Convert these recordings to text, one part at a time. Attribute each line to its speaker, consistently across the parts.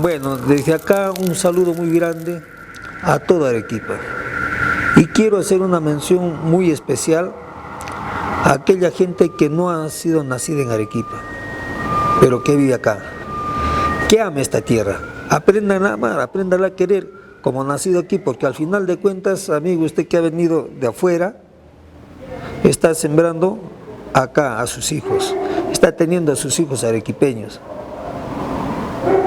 Speaker 1: Bueno, desde acá un saludo muy grande a toda Arequipa. Y quiero hacer una mención muy especial a aquella gente que no ha sido nacida en Arequipa, pero que vive acá, que ama esta tierra. Aprendan a amar, aprendan a querer como nacido aquí, porque al final de cuentas, amigo, usted que ha venido de afuera, está sembrando acá a sus hijos, está teniendo a sus hijos arequipeños,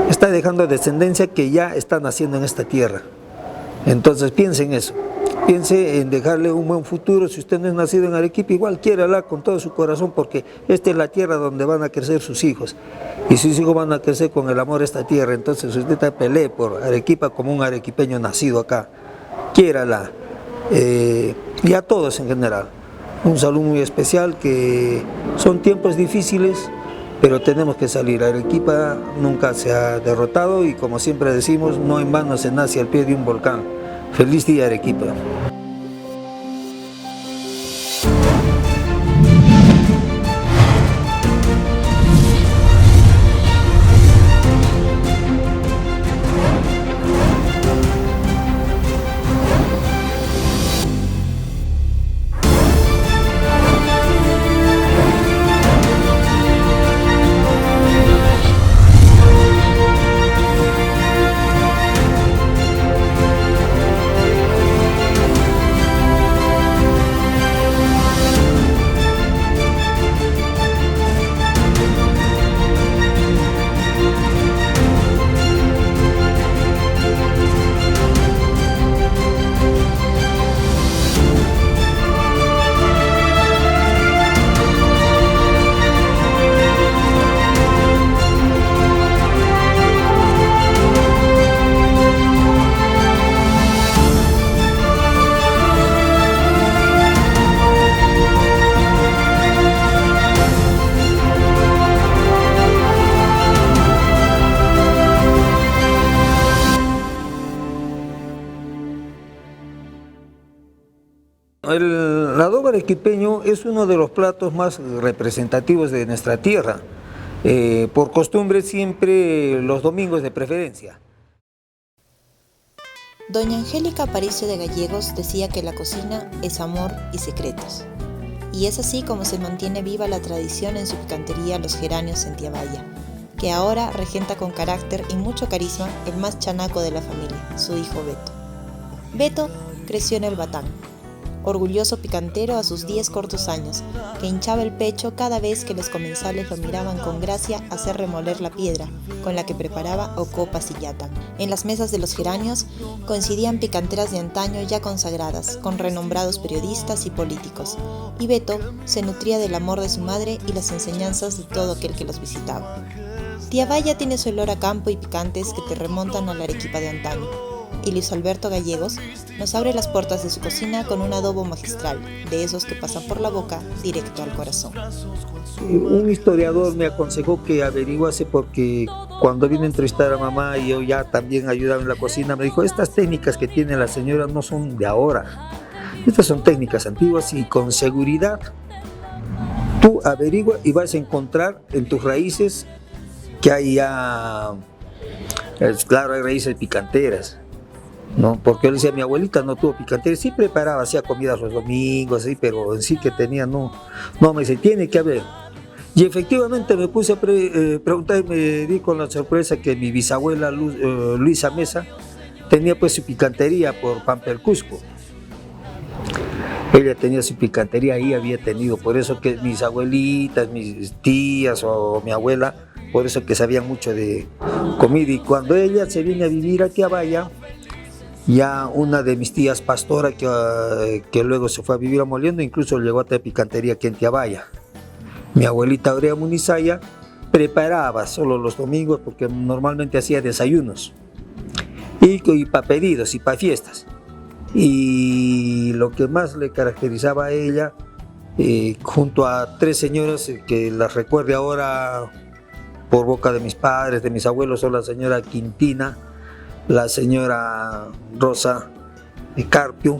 Speaker 1: está dejando descendencia que ya está naciendo en esta tierra. Entonces piense en eso, piense en dejarle un buen futuro. Si usted no es nacido en Arequipa, igual quiérala con todo su corazón, porque esta es la tierra donde van a crecer sus hijos, y sus hijos van a crecer con el amor a esta tierra. Entonces usted pelee por Arequipa como un arequipeño nacido acá, quiérala, y a todos en general. Un saludo muy especial, que son tiempos difíciles, pero tenemos que salir. Arequipa nunca se ha derrotado y, como siempre decimos, no en vano se nace al pie de un volcán. Feliz día, Arequipa. El adobo arequipeño es uno de los platos más representativos de nuestra tierra. Por costumbre, siempre los domingos de preferencia.
Speaker 2: Doña Angélica Aparicio de Gallegos decía que la cocina es amor y secretos. Y es así como se mantiene viva la tradición en su picantería Los Geranios en Tiabaya, que ahora regenta con carácter y mucho carisma el más chanaco de la familia, su hijo Beto. Beto creció en el Batán, orgulloso picantero a sus 10 cortos años, que hinchaba el pecho cada vez que los comensales lo miraban con gracia hacer remoler la piedra con la que preparaba ocopa sillata. En las mesas de Los Geranios coincidían picanteras de antaño ya consagradas, con renombrados periodistas y políticos, y Beto se nutría del amor de su madre y las enseñanzas de todo aquel que los visitaba. Tiabaya tiene su olor a campo y picantes que te remontan a la Arequipa de antaño, y Luis Alberto Gallegos nos abre las puertas de su cocina con un adobo magistral, de esos que pasan por la boca directo al corazón.
Speaker 1: Un historiador me aconsejó que averiguase, porque cuando vine a entrevistar a mamá y yo ya también ayudaba en la cocina, me dijo: estas técnicas que tiene la señora no son de ahora, estas son técnicas antiguas, y con seguridad tú averigua y vas a encontrar en tus raíces que hay ya, claro, hay raíces picanteras, ¿no? Porque yo le decía, mi abuelita no tuvo picantería, sí preparaba, hacía comidas los domingos, así, pero en sí que tenía, no, me dice, tiene que haber. Y efectivamente me puse a preguntar, y me di con la sorpresa que mi bisabuela Luisa Mesa tenía pues su picantería por Pampa del Cusco. Ella tenía su picantería ahí, había tenido, por eso que mis abuelitas, mis tías o mi abuela, por eso que sabían mucho de comida. Y cuando ella se viene a vivir a Tiabaya, ya una de mis tías pastora, que luego se fue a vivir a Moliendo, incluso llegó a tener picantería aquí en Tiabaya. Mi abuelita Aurea Munizaya preparaba solo los domingos, porque normalmente hacía desayunos, y para pedidos y para fiestas. Y lo que más le caracterizaba a ella, junto a 3 señoras que las recuerde ahora por boca de mis padres, de mis abuelos, son la señora Quintina, la señora Rosa Carpio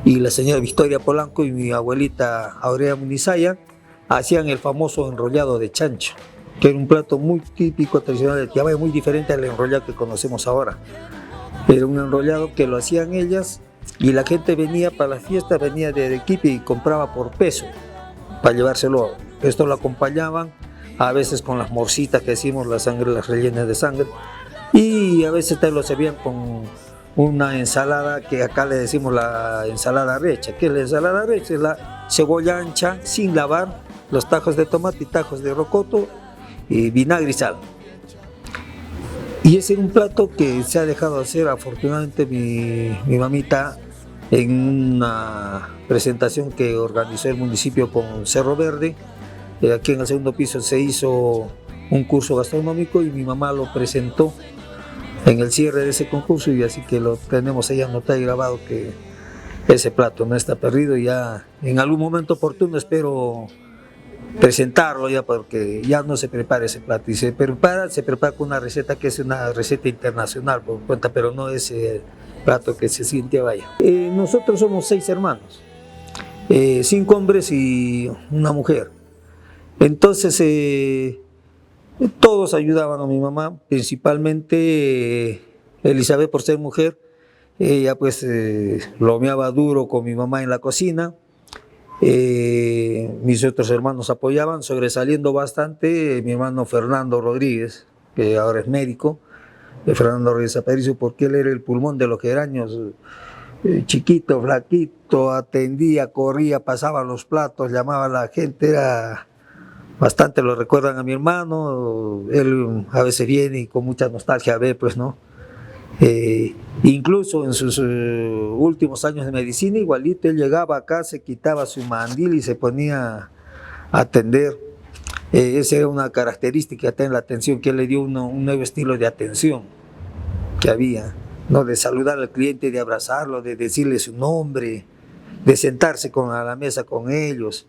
Speaker 1: y la señora Victoria Polanco, y mi abuelita Aurea Munizaya, hacían el famoso enrollado de chancho. que era un plato muy típico, tradicional de Tiabaya, muy diferente al enrollado que conocemos ahora. Era un enrollado que lo hacían ellas y la gente venía para la fiesta, venía de Arequipa y compraba por peso para llevárselo. Esto lo acompañaban a veces con las morcitas que decimos, la sangre, las rellenas de sangre, y a veces te lo servían con una ensalada que acá le decimos la ensalada recha. ¿Qué es la ensalada recha? Es la cebolla ancha sin lavar, los tajos de tomate y tajos de rocoto y vinagre y sal. Y ese era un plato que se ha dejado hacer afortunadamente mi mamita en una presentación que organizó el municipio con Cerro Verde. Aquí en el segundo piso se hizo un curso gastronómico y mi mamá lo presentó en el cierre de ese concurso, y así que lo tenemos ahí anotado y grabado que ese plato no está perdido. Ya en algún momento oportuno espero presentarlo ya, porque ya no se prepara ese plato y se prepara con una receta que es una receta internacional por cuenta, pero no ese plato que se siente vaya. Nosotros somos 6 hermanos, 5 hombres y una mujer. Entonces todos ayudaban a mi mamá, principalmente Elizabeth por ser mujer. Ella pues lomeaba duro con mi mamá en la cocina. Mis otros hermanos apoyaban, sobresaliendo bastante mi hermano Fernando Rodríguez, que ahora es médico, Fernando Rodríguez Aparicio, porque él era el pulmón de los Geraños, chiquito, flaquito, atendía, corría, pasaba los platos, llamaba a la gente, era bastante, lo recuerdan a mi hermano. Él a veces viene y con mucha nostalgia ve, pues, ¿no? Incluso en sus últimos años de medicina, igualito, él llegaba acá, se quitaba su mandil y se ponía a atender. Esa era una característica en la atención, que él le dio un nuevo estilo de atención que había, ¿no? De saludar al cliente, de abrazarlo, de decirle su nombre, de sentarse a la mesa con ellos.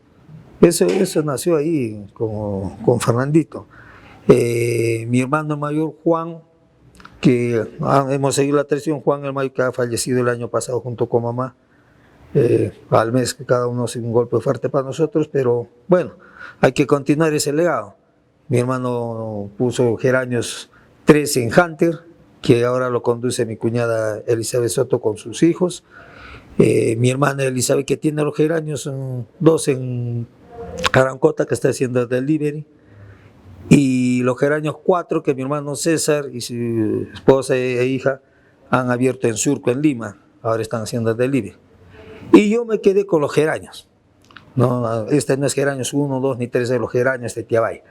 Speaker 1: Eso nació ahí con Fernandito. Mi hermano mayor, Juan, que hemos seguido la tradición, Juan el mayor, que ha fallecido el año pasado junto con mamá, al mes, que cada uno hace un golpe fuerte para nosotros, pero bueno, hay que continuar ese legado. Mi hermano puso Geranios 3 en Hunter, que ahora lo conduce mi cuñada Elizabeth Soto con sus hijos. Mi hermana Elizabeth, que tiene los Geranios 2 en Arancota, que está haciendo delivery, y los Geranios 4 que mi hermano César y su esposa e hija han abierto en Surco, en Lima, ahora están haciendo delivery. Y yo me quedé con los Geranios, ¿no? Este no es Geranios 1, 2 ni 3, es los Geranios de Tiabaya.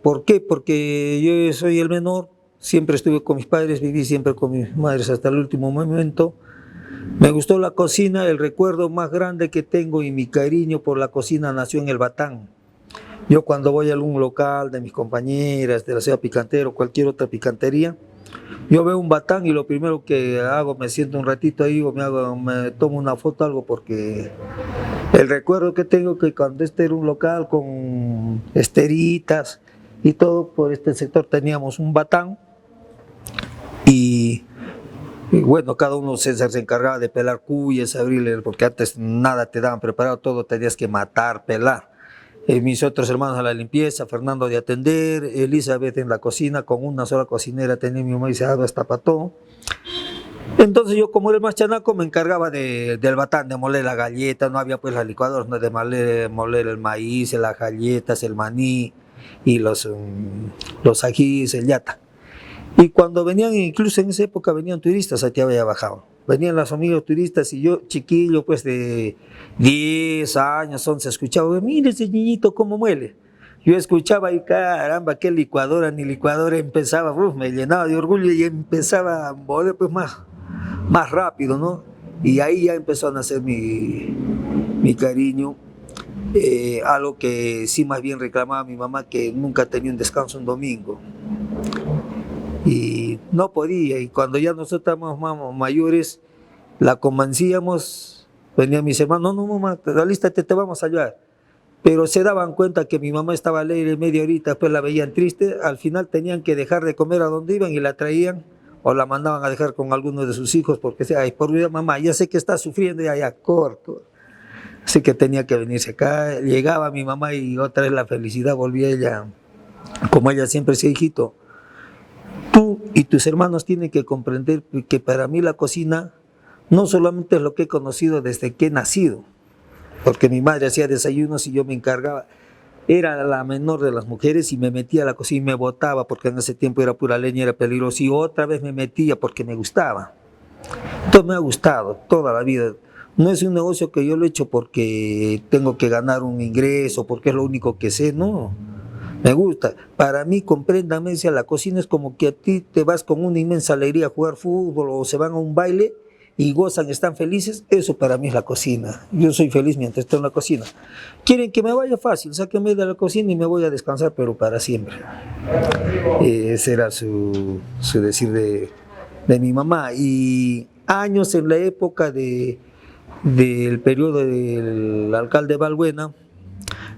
Speaker 1: ¿Por qué? Porque yo soy el menor, siempre estuve con mis padres, viví siempre con mis madres hasta el último momento. Me gustó la cocina, el recuerdo más grande que tengo y mi cariño por la cocina nació en el Batán. Yo cuando voy a algún local de mis compañeras, de la Ciudad Picantera o cualquier otra picantería, yo veo un Batán y lo primero que hago, me siento un ratito ahí o me tomo una foto, algo, porque el recuerdo que tengo que cuando este era un local con esteritas y todo, por este sector teníamos un Batán y bueno, cada uno se encargaba de pelar cuyes, abrirle, porque antes nada te daban preparado, todo tenías que matar, pelar. Mis otros hermanos a la limpieza, Fernando de atender, Elizabeth en la cocina, con una sola cocinera tenía mi mamá y se daba hasta para todo. Entonces yo, como era el más chanaco, me encargaba del Batán, de moler la galleta, no había pues las licuadoras, ¿no? De moler el maíz, las galletas, el maní y los ajís, el yata. Y cuando venían, incluso en esa época venían turistas, aquí había bajado. Venían los amigos turistas y yo, chiquillo, pues de 10 años, 11, escuchaba, mire ese niñito cómo muele. Yo escuchaba y caramba, qué licuadora, ni licuadora, empezaba, me llenaba de orgullo y empezaba a moler pues más rápido, ¿no? Y ahí ya empezó a nacer mi cariño. Algo que sí más bien reclamaba mi mamá, que nunca tenía un descanso un domingo. Y no podía, y cuando ya nosotros estábamos mayores, la convencíamos, venían mis hermanos, no mamá, alístate, te vamos a ayudar. Pero se daban cuenta que mi mamá estaba alegre media horita, después la veían triste, al final tenían que dejar de comer a donde iban y la traían o la mandaban a dejar con alguno de sus hijos, porque decía, ay, por Dios, mamá, ya sé que está sufriendo, ya, corto. Así que tenía que venirse acá, llegaba mi mamá y otra vez la felicidad volvía ella como ella siempre decía, hijito, tú y tus hermanos tienen que comprender que para mí la cocina no solamente es lo que he conocido desde que he nacido, porque mi madre hacía desayunos y yo me encargaba. Era la menor de las mujeres y me metía a la cocina y me botaba porque en ese tiempo era pura leña, era peligroso, y otra vez me metía porque me gustaba. Entonces me ha gustado toda la vida. No es un negocio que yo lo he hecho porque tengo que ganar un ingreso, porque es lo único que sé, no. Me gusta. Para mí, compréndame, si la cocina es como que a ti te vas con una inmensa alegría a jugar fútbol o se van a un baile y gozan, están felices. Eso para mí es la cocina. Yo soy feliz mientras estoy en la cocina. Quieren que me vaya fácil, sáquenme de la cocina y me voy a descansar, pero para siempre. Ese era su decir de mi mamá. Y años en la época del periodo del alcalde Balbuena,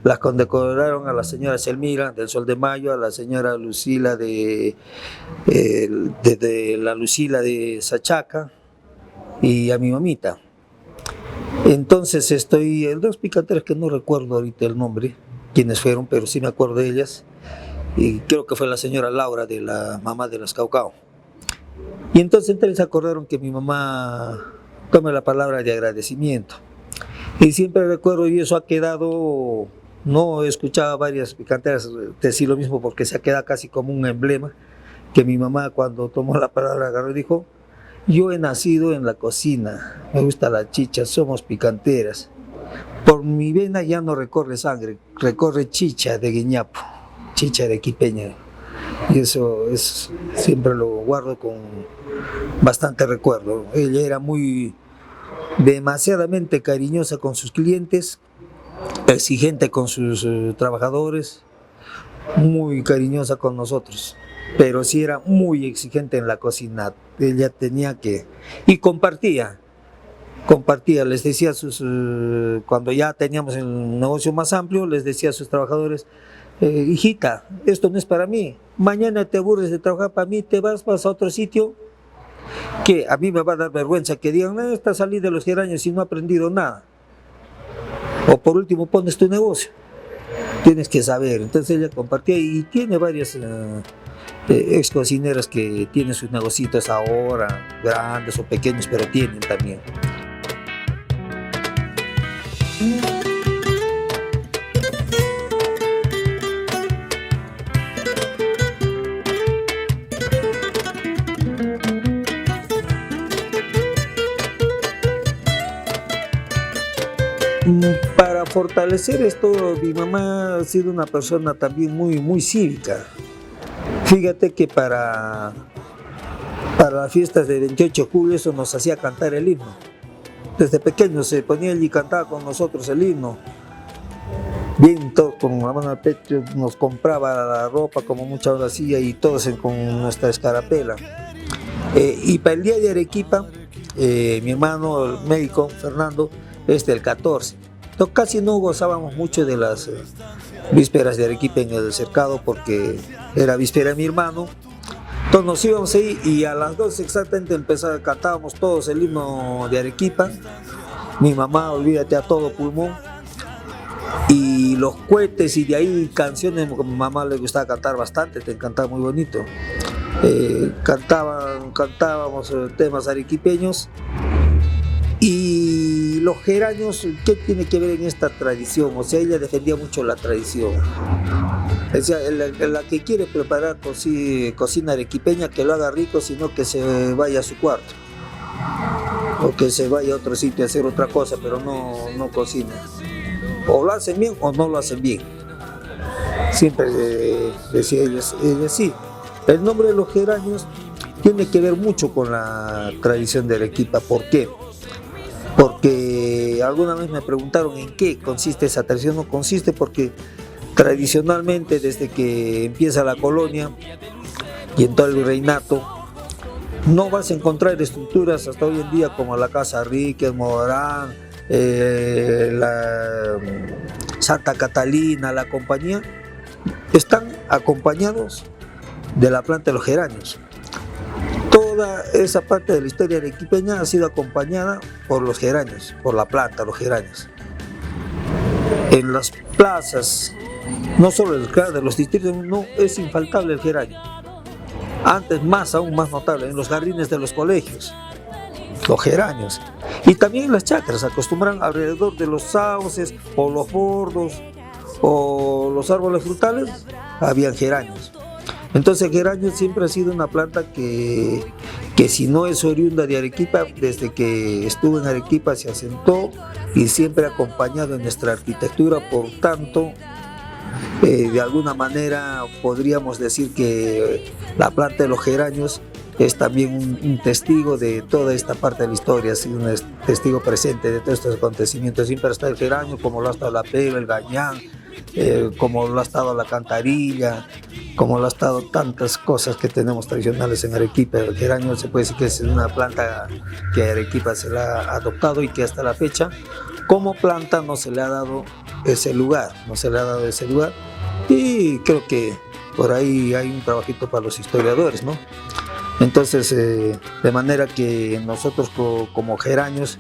Speaker 1: las condecoraron a la señora Selmira del Sol de Mayo, a la señora Lucila de la Lucila de Sachaca y a mi mamita. Entonces dos picanteras que no recuerdo ahorita el nombre, quiénes fueron, pero sí me acuerdo de ellas, y creo que fue la señora Laura, de la mamá de los Caucao. Y entonces entre ellos acordaron que mi mamá tome la palabra de agradecimiento. Y siempre recuerdo, y eso ha quedado, no he escuchado a varias picanteras decir lo mismo porque se ha quedado casi como un emblema, que mi mamá cuando tomó la palabra agarró y dijo: yo he nacido en la cocina, me gusta la chicha, somos picanteras. Por mi vena ya no recorre sangre, recorre chicha de guiñapo, chicha de quipeña. Y eso siempre lo guardo con bastante recuerdo. Ella era demasiadamente cariñosa con sus clientes, exigente con sus trabajadores, muy cariñosa con nosotros, pero sí era muy exigente en la cocina. Ella tenía que, y compartía, les decía cuando ya teníamos el negocio más amplio, les decía a sus trabajadores: hijita, esto no es para mí, mañana te aburres de trabajar para mí, te vas a otro sitio, que a mí me va a dar vergüenza que digan: esta salí de los Geraños y no ha aprendido nada. O por último, pones tu negocio, tienes que saber. Entonces ella compartía, y tiene varias ex cocineras que tienen sus negocios ahora, grandes o pequeños, pero tienen también. Para fortalecer esto, mi mamá ha sido una persona también muy cívica. Fíjate que para las fiestas de 28 de julio eso nos hacía cantar el himno. Desde pequeños se ponía allí y cantaba con nosotros el himno. Bien, todos con la mano al pecho, nos compraba la ropa como mucha hora hacía, y todos con nuestra escarapela. Y para el día de Arequipa, mi hermano, el médico Fernando, es del 14. Entonces casi no gozábamos mucho de las vísperas de Arequipa en el cercado porque era víspera de mi hermano. Entonces nos íbamos ahí y a las 2 exactamente cantábamos todos el himno de Arequipa. Mi mamá, olvídate, a todo pulmón. Y los cohetes, y de ahí canciones, a mi mamá le gustaba cantar bastante, te cantaba muy bonito. Cantábamos temas arequipeños. Y los geraños, ¿qué tiene que ver en esta tradición? O sea, ella defendía mucho la tradición. Decía, la que quiere preparar cocina arequipeña, que lo haga rico, sino que se vaya a su cuarto. O que se vaya a otro sitio a hacer otra cosa, pero no cocina. O lo hacen bien o no lo hacen bien. Siempre decía ella sí. El nombre de los geraños tiene que ver mucho con la tradición de Arequipa. ¿Por qué? Porque alguna vez me preguntaron en qué consiste esa tradición. No consiste porque tradicionalmente, desde que empieza la colonia y en todo el virreinato, no vas a encontrar estructuras hasta hoy en día como la Casa Ríquez, Morán, la Santa Catalina, la compañía, están acompañados de la planta de los geraños. Toda esa parte de la historia arequipeña ha sido acompañada por los geraños, por la planta, los geraños. En las plazas no solo de los distritos, no es infaltable el geranio. Antes aún más notable, en los jardines de los colegios, los geranios. Y también en las chacras, acostumbran alrededor de los sauces o los bordos o los árboles frutales, habían geranios. Entonces el geranio siempre ha sido una planta que si no es oriunda de Arequipa, desde que estuvo en Arequipa se asentó y siempre ha acompañado en nuestra arquitectura. Por tanto, de alguna manera podríamos decir que la planta de los geranios es también un testigo de toda esta parte de la historia, ha sido un testigo presente de todos estos acontecimientos. Siempre está el geranio, como lo ha estado la pera, el gañán, como lo ha estado la cantarilla, como lo ha estado tantas cosas que tenemos tradicionales en Arequipa. El geranio se puede decir que es una planta que Arequipa se la ha adoptado y que hasta la fecha como planta no se le ha dado ese lugar, y creo que por ahí hay un trabajito para los historiadores, ¿no? Entonces, de manera que nosotros como geranios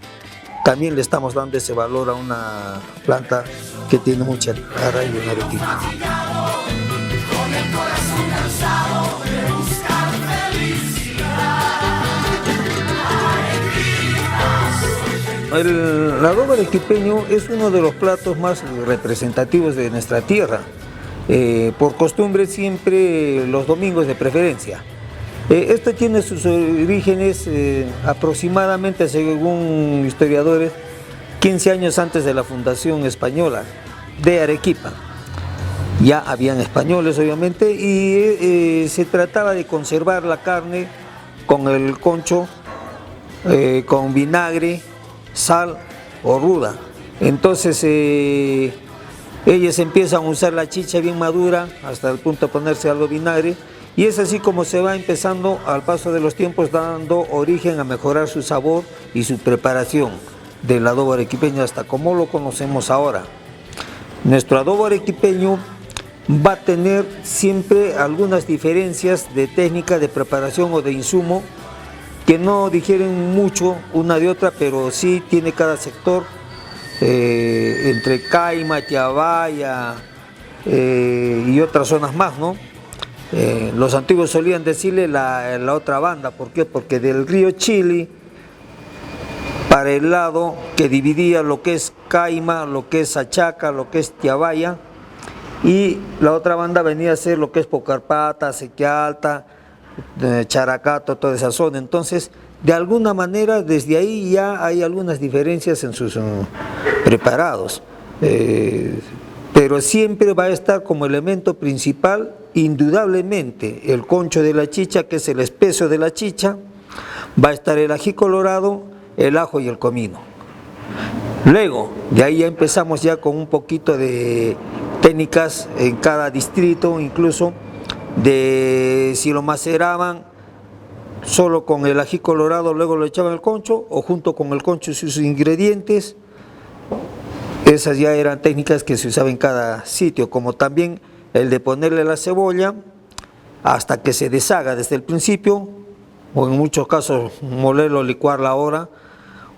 Speaker 1: también le estamos dando ese valor a una planta que tiene mucha arraigo en Arequipa. El adobo arequipeño es uno de los platos más representativos de nuestra tierra. Por costumbre siempre los domingos de preferencia. Esto tiene sus orígenes aproximadamente, según historiadores, 15 años antes de la fundación española de Arequipa. Ya habían españoles, obviamente, y se trataba de conservar la carne con el concho, con vinagre, sal o ruda. Entonces ellos empiezan a usar la chicha bien madura hasta el punto de ponerse algo de vinagre, y es así como se va empezando al paso de los tiempos, dando origen a mejorar su sabor y su preparación del adobo arequipeño hasta como lo conocemos ahora. Nuestro adobo arequipeño va a tener siempre algunas diferencias de técnica de preparación o de insumo que no difieren mucho una de otra, pero sí tiene cada sector, entre Caima, Tiabaya y otras zonas más, ¿no? Los antiguos solían decirle la otra banda. ¿Por qué? Porque del río Chili para el lado que dividía lo que es Caima, lo que es Achaca, lo que es Tiabaya, y la otra banda venía a ser lo que es Pocarpata, Sequía Alta, Characato, toda esa zona. Entonces, de alguna manera, desde ahí ya hay algunas diferencias en sus preparados, pero siempre va a estar como elemento principal, indudablemente, el concho de la chicha, que es el espeso de la chicha. Va a estar el ají colorado, el ajo y el comino. Luego, de ahí ya empezamos ya con un poquito de técnicas en cada distrito, incluso de si lo maceraban solo con el ají colorado, luego lo echaban el concho, o junto con el concho y sus ingredientes. Esas ya eran técnicas que se usaban en cada sitio, como también el de ponerle la cebolla hasta que se deshaga desde el principio, o en muchos casos molerlo, licuarla ahora,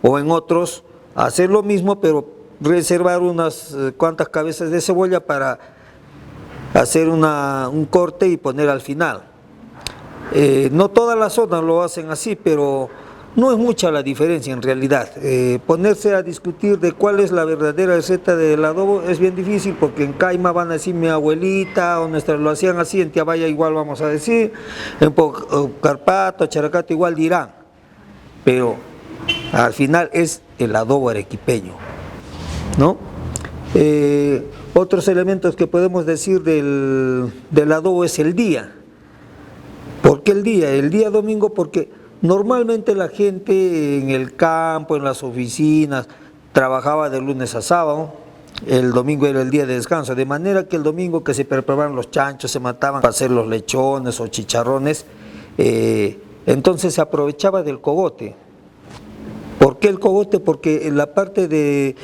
Speaker 1: o en otros hacer lo mismo, pero reservar unas cuantas cabezas de cebolla para hacer un corte y poner al final. No todas las zonas lo hacen así, pero no es mucha la diferencia en realidad. Ponerse a discutir de cuál es la verdadera receta del adobo es bien difícil, porque en Caima van a decir mi abuelita, o nuestras lo hacían así, en Tiabaya igual vamos a decir, en Carpato, Characato igual dirán, pero al final es el adobo arequipeño, ¿no? Otros elementos que podemos decir del adobo es el día. ¿Por qué el día? El día domingo, porque normalmente la gente en el campo, en las oficinas, trabajaba de lunes a sábado. El domingo era el día de descanso, de manera que el domingo que se preparaban los chanchos, se mataban para hacer los lechones o chicharrones, entonces se aprovechaba del cogote. ¿Por qué el cogote? Porque en la parte de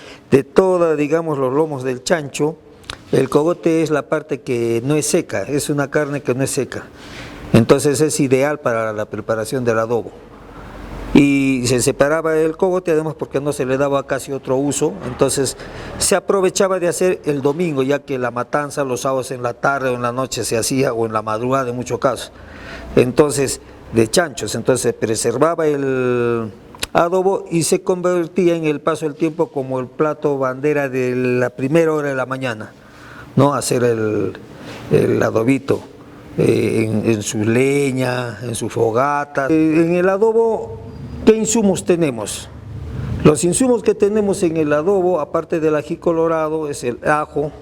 Speaker 1: toda, digamos, los lomos del chancho, el cogote es la parte que no es seca, es una carne que no es seca. Entonces es ideal para la preparación del adobo. y se separaba el cogote, además porque no se le daba casi otro uso, entonces se aprovechaba de hacer el domingo, ya que la matanza los sábados en la tarde o en la noche se hacía, o en la madrugada en muchos casos, entonces de chanchos, entonces se preservaba el adobo y se convertía en el paso del tiempo como el plato bandera de la primera hora de la mañana, ¿no? Hacer el adobito en su leña, en su fogata. En el adobo, ¿qué insumos tenemos? Los insumos que tenemos en el adobo, aparte del ají colorado, es el ajo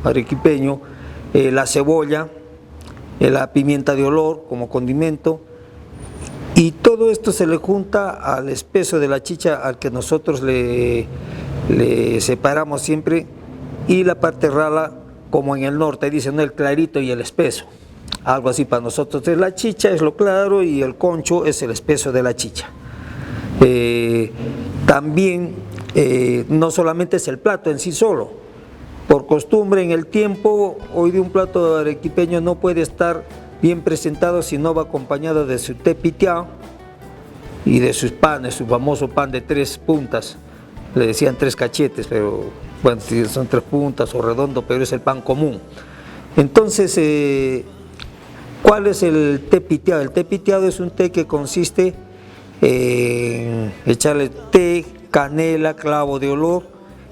Speaker 1: arequipeño, la cebolla, la pimienta de olor como condimento, y todo esto se le junta al espeso de la chicha al que nosotros le separamos siempre, y la parte rala, como en el norte dicen, ¿no? El clarito y el espeso, algo así para nosotros. Entonces, la chicha es lo claro y el concho es el espeso de la chicha. También no solamente es el plato en sí solo, por costumbre en el tiempo, hoy de un plato arequipeño no puede estar bien presentado si no va acompañado de su té piteado y de sus panes, su famoso pan de 3 puntas, le decían 3 cachetes, pero bueno, son 3 puntas o redondo, pero es el pan común. Entonces, ¿cuál es el té piteado? El té piteado es un té que consiste en echarle té, canela, clavo de olor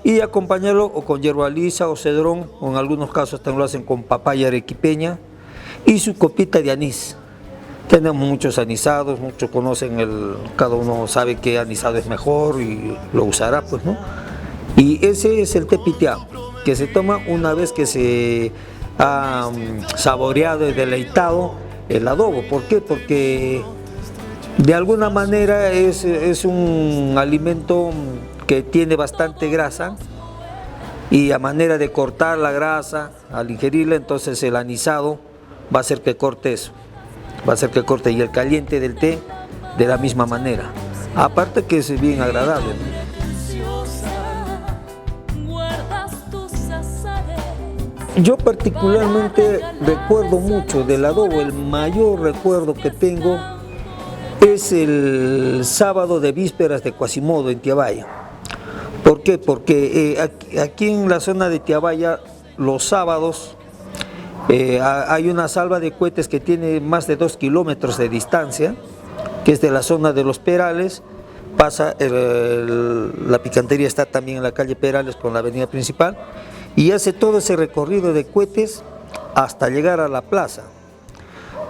Speaker 1: y acompañarlo o con hierba lisa o cedrón, o en algunos casos también lo hacen con papaya arequipeña y su copita de anís. Tenemos muchos anisados, muchos conocen, cada uno sabe qué anisado es mejor y lo usará, pues, ¿no? Y ese es el té piteado, que se toma una vez que se ha saboreado y deleitado el adobo. ¿Por qué? Porque de alguna manera es un alimento que tiene bastante grasa, y a manera de cortar la grasa al ingerirla, entonces el anisado va a hacer que corte eso, va a hacer que corte, y el caliente del té de la misma manera, aparte que es bien agradable, ¿no? Yo particularmente recuerdo mucho del adobo, el mayor recuerdo que tengo es el sábado de vísperas de Quasimodo en Tiabaya. ¿Por qué? Porque aquí en la zona de Tiabaya los sábados hay una salva de cohetes que tiene más de 2 kilómetros de distancia, que es de la zona de los Perales, pasa, la picantería está también en la calle Perales con la avenida principal, y hace todo ese recorrido de cohetes hasta llegar a la plaza,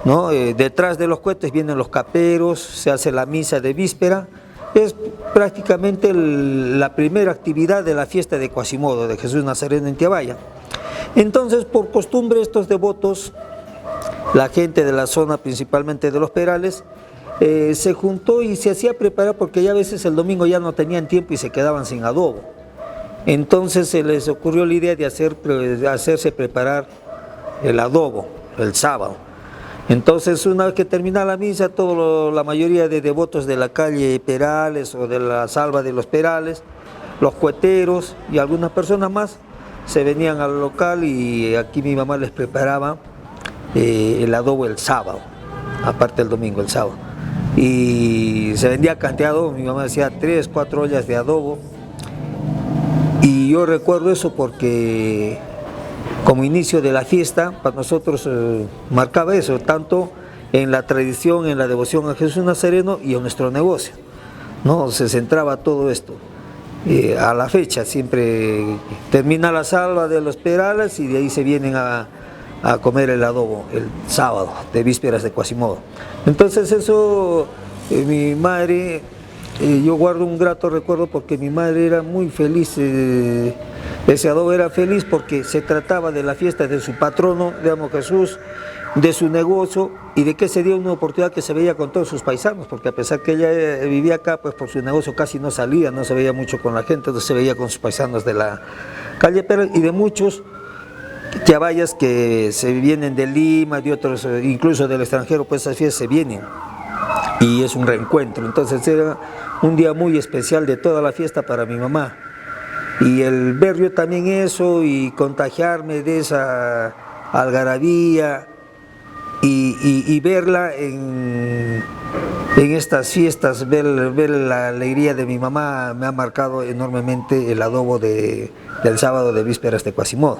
Speaker 1: ¿no? Detrás de los cohetes vienen los caperos, se hace la misa de víspera, es prácticamente la primera actividad de la fiesta de Quasimodo, de Jesús Nazareno en Tiabaya. Entonces, por costumbre, estos devotos, la gente de la zona, principalmente de los Perales, se juntó y se hacía preparar, porque ya a veces el domingo ya no tenían tiempo y se quedaban sin adobo. Entonces se les ocurrió la idea de hacerse preparar el adobo el sábado. Entonces, una vez que termina la misa, la mayoría de devotos de la calle Perales o de la salva de los Perales, los cueteros y algunas personas más, se venían al local, y aquí mi mamá les preparaba el adobo el sábado, aparte del domingo, el sábado. Y se vendía canteado, mi mamá hacía 3, 4 ollas de adobo. Y yo recuerdo eso porque como inicio de la fiesta, para nosotros marcaba eso, tanto en la tradición, en la devoción a Jesús Nazareno y en nuestro negocio, ¿no? Se centraba todo esto. A la fecha siempre termina la salva de los Perales y de ahí se vienen a comer el adobo el sábado de vísperas de Quasimodo. Entonces eso, mi madre, yo guardo un grato recuerdo porque mi madre era muy feliz, ese adobo era feliz porque se trataba de la fiesta de su patrono, digamos Jesús, de su negocio, y de que se dio una oportunidad que se veía con todos sus paisanos, porque a pesar que ella vivía acá, pues por su negocio casi no salía, no se veía mucho con la gente, entonces se veía con sus paisanos de la calle Perales y de muchos tiabayas que se vienen de Lima, de otros, incluso del extranjero, pues esas fiestas se vienen y es un reencuentro. Entonces era un día muy especial de toda la fiesta para mi mamá, y el ver yo también eso y contagiarme de esa algarabía y verla en En estas fiestas, ver la alegría de mi mamá me ha marcado enormemente el adobo del sábado de vísperas de Quasimodo.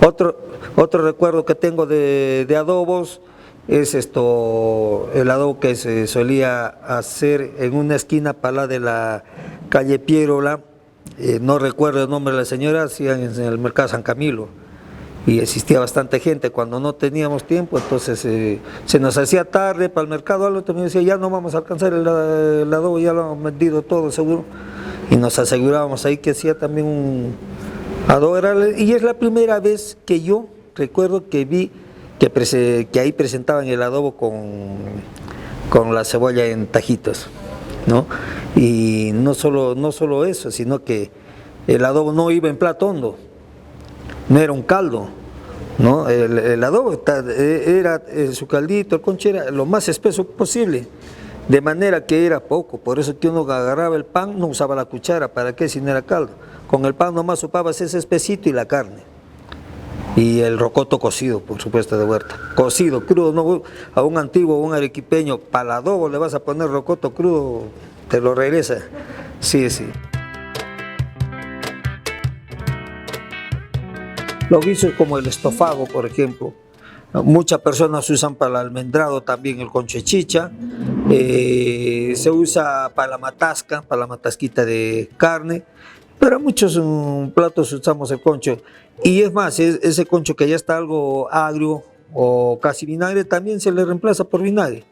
Speaker 1: Otro recuerdo que tengo de adobos es el adobo que se solía hacer en una esquina para la de la calle Pierola, no recuerdo el nombre de la señora, hacían en el mercado San Camilo, y existía bastante gente. Cuando no teníamos tiempo, entonces se nos hacía tarde para el mercado, algo también decía, ya no vamos a alcanzar el adobo, ya lo han vendido todo seguro, y nos asegurábamos ahí que hacía también un adobo, y es la primera vez que yo recuerdo que vi que ahí presentaban el adobo con la cebolla en tajitos, ¿no? Y no solo eso, sino que el adobo no iba en plato hondo, no era un caldo, ¿no? El adobo era su caldito, el concho era lo más espeso posible, de manera que era poco. Por eso que uno agarraba el pan, no usaba la cuchara, ¿para qué? Si no era caldo. Con el pan nomás supabas ese espesito y la carne. Y el rocoto cocido, por supuesto, de huerta. Cocido, crudo, no, a un antiguo, un arequipeño, para el adobo le vas a poner rocoto crudo, te lo regresa. Sí, sí. Los guisos como el estofado, por ejemplo. Muchas personas usan para el almendrado también el concho de chicha. Se usa para la matasquita de carne. Pero muchos platos usamos el concho. Y es más, ese concho que ya está algo agrio o casi vinagre, también se le reemplaza por vinagre,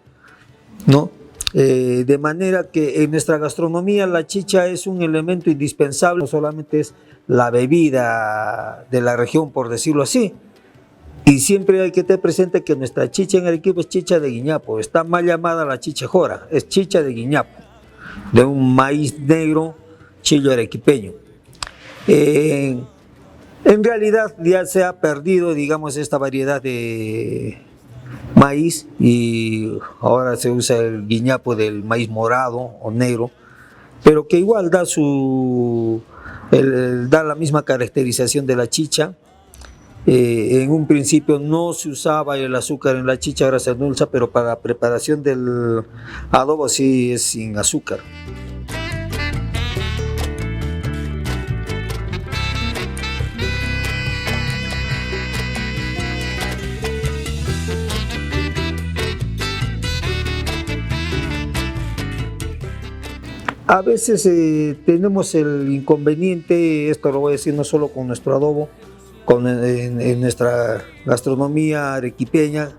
Speaker 1: ¿no? De manera que en nuestra gastronomía la chicha es un elemento indispensable, no solamente es la bebida de la región, por decirlo así. Y siempre hay que tener presente que nuestra chicha en Arequipa es chicha de guiñapo, está mal llamada la chicha jora, es chicha de guiñapo, de un maíz negro chillo arequipeño. En realidad ya se ha perdido, digamos, esta variedad de maíz y ahora se usa el guiñapo del maíz morado o negro, pero que igual da la misma caracterización de la chicha. En un principio no se usaba el azúcar en la chicha, ahora se endulza, pero para la preparación del adobo sí es sin azúcar. A veces tenemos el inconveniente, esto lo voy a decir no solo con nuestro adobo, en nuestra gastronomía arequipeña,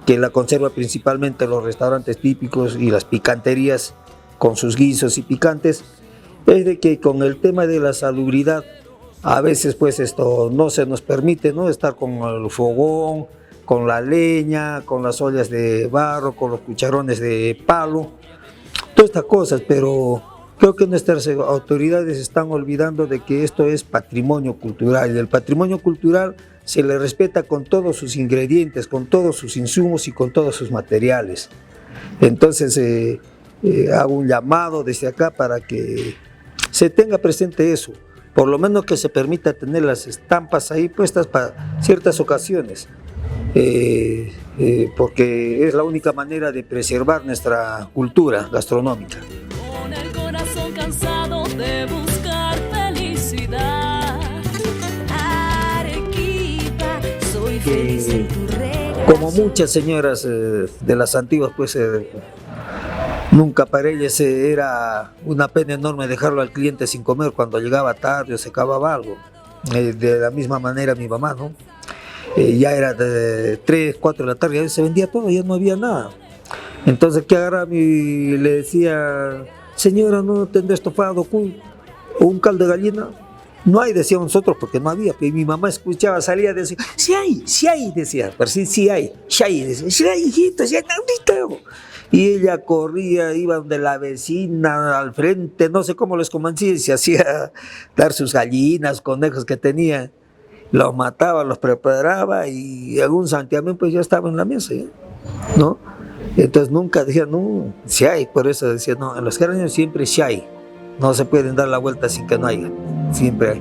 Speaker 1: que la conserva principalmente los restaurantes típicos y las picanterías con sus guisos y picantes, es de que con el tema de la salubridad, a veces pues esto no se nos permite, ¿no? Estar con el fogón, con la leña, con las ollas de barro, con los cucharones de palo, todas estas cosas, pero creo que nuestras autoridades están olvidando de que esto es patrimonio cultural, y el patrimonio cultural se le respeta con todos sus ingredientes, con todos sus insumos y con todos sus materiales. Entonces hago un llamado desde acá para que se tenga presente eso, por lo menos que se permita tener las estampas ahí puestas para ciertas ocasiones, porque es la única manera de preservar nuestra cultura gastronómica.
Speaker 3: Con el corazón cansado de buscar felicidad, Arequipa, soy feliz en tu regreso.
Speaker 1: Como muchas señoras de las antiguas, pues nunca para ellas era una pena enorme dejarlo al cliente sin comer cuando llegaba tarde o se acababa algo. De la misma manera mi mamá, ¿no? Ya era de 3, 4 de la tarde, ya se vendía todo, ya no había nada. Entonces, ¿qué agarraba? Y le decía, señora, ¿no tendrá estofado o un caldo de gallina? No hay, decíamos nosotros, porque no había. Y mi mamá escuchaba, salía, decía, sí hay, decía, pero sí hay, decía, sí hay, hijito, sí hay, ahorita. Y ella corría, iba de la vecina al frente, no sé cómo les convencía, y se hacía dar sus gallinas, conejos que tenía. Los mataba, los preparaba y algún santiamén pues ya estaba en la mesa, ¿ya? ¿No? Entonces nunca decía, no, si hay, por eso decía, no, en los geranios siempre si hay, no se pueden dar la vuelta sin que no haya, siempre hay.